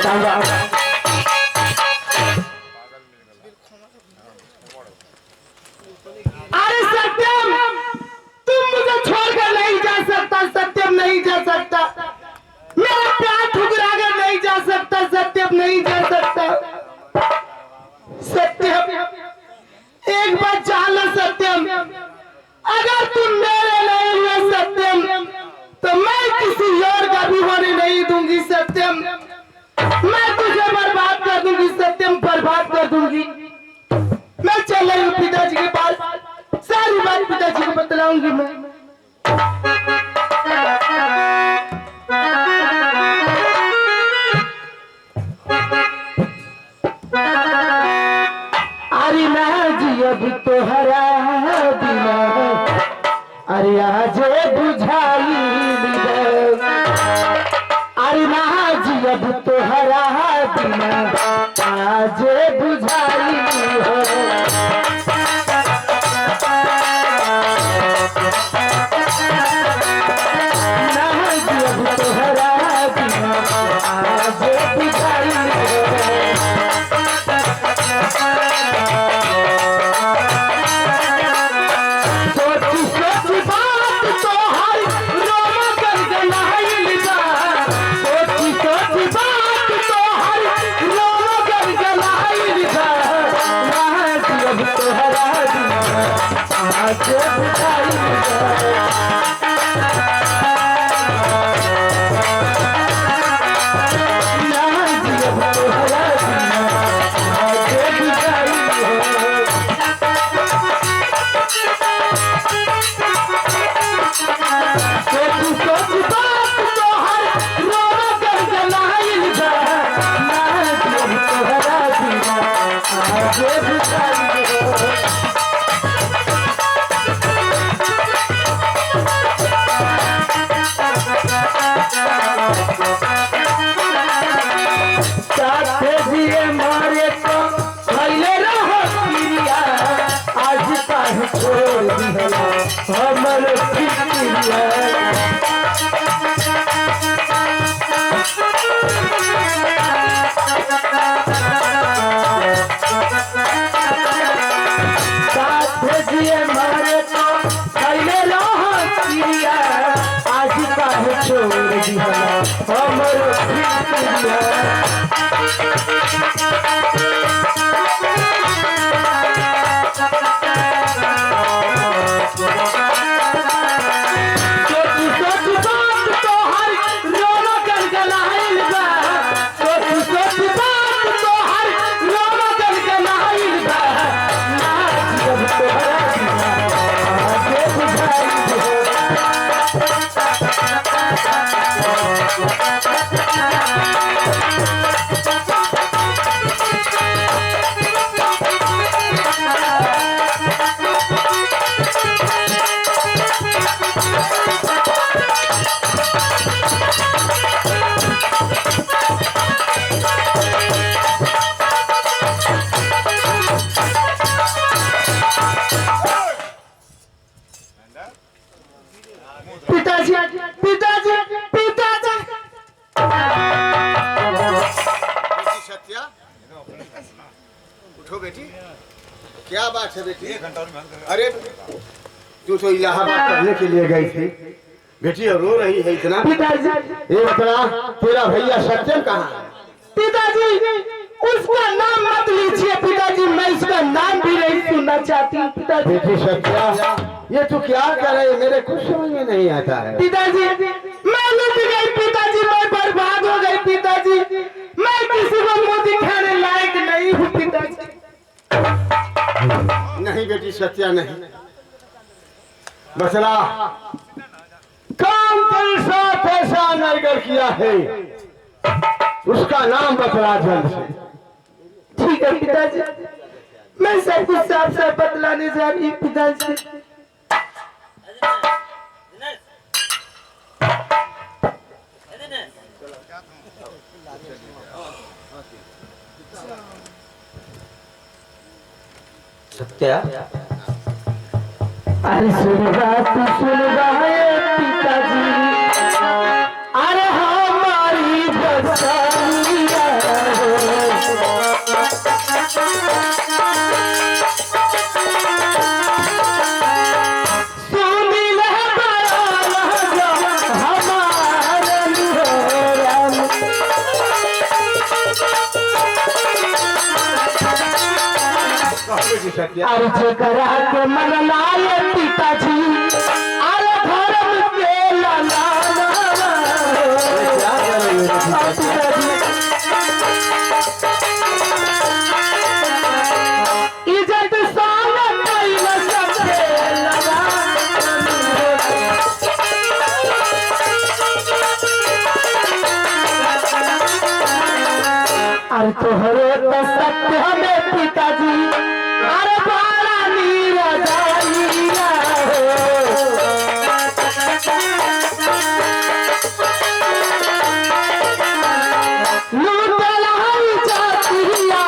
चाहूंगा। अरे सत्यम, तुम मुझे छोड़कर नहीं जा सकता। सत्यम नहीं जा सकता, मेरा प्यार ठुकरा कर नहीं जा सकता। सत्यम नहीं जा सकता। सत्यम एक बार जान लो सत्यम, अगर तुम मेरे नहीं हुए सत्यम, तो मैं किसी और का भी होने नहीं दूंगी। सत्यम मैं तुझे बर्बाद कर दूंगी। सत्यम बर्बाद कर दूंगी। मैं चल रही हूँ पिताजी के पास, सारी बात पिताजी को बतलाऊंगी मैं। अरे ना जी अभी तो हरा बिना, अरे आज बुझाई। अरे ना जी अब तो हरा बिना, आज बुझाई हो। ना जी अब तो हरा बिना, आज बुझाई हो। सोची सोची बात तो हर रोम कर गलाइल बा। सोची सोची बात तो हर रोम कर गलाइल बा। अब तो हरा दिया आज बुझाइल बा। पिताजी पिताजी पिताजी। सत्या उठो बेटी, क्या बात है बेटी? अरे तू तो इलाहाबाद पढ़ने के लिए गई थी बेटी, और रो रही है इतना। पिताजी ये बता, तेरा भैया सत्यम कहाँ है? पिताजी उसका नाम मत लीजिए पिताजी, मैं उसका नाम भी नहीं सुनना चाहती हूँ पिताजी। बेटी सत्या, ये तू क्या कर रहे? मेरे कुछ समझ में नहीं आता है। पिताजी मैं लुट गई पिताजी, मैं बर्बाद हो गई पिताजी, मैं किसी को मुंह दिखाने लायक नहीं हूँ पिताजी। नहीं बेटी सत्या नहीं, बसला काम तेरे साथ ऐसा नरगर किया है, उसका नाम बतला जल्द से। ठीक है पिताजी, मैं सब कुछ साफ साफ बतलाने जा रही हूँ पिताजी। सत्या, अरे सुन बात सुन पिताजी, अरे हमारी बसाइया सत्या अरे जकरा के मन लाए पिताजी अरे धर्म के लाला क्या कर रही है बेटी सत्या? इज्जत साले कैला सबके लगा अरे तोहरे तो सत्य हमें पिताजी अरे बड़ा नीरा जाइया लूटल हई जातिया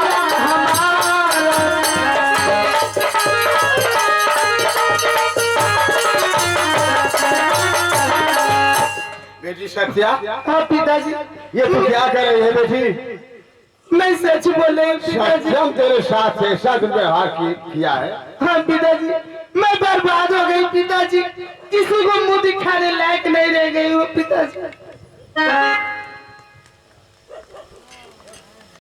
बेटी सत्या हाँ पिताजी ये तू क्या कर रही है बेटी? मैं सच बोले पिताजी सत्यम तेरे साथ है, सच व्यवहार किया है। हाँ पिताजी मैं बर्बाद हो गई पिताजी, किसी को मुंह दिखाने लायक नहीं रह गई वो पिताजी।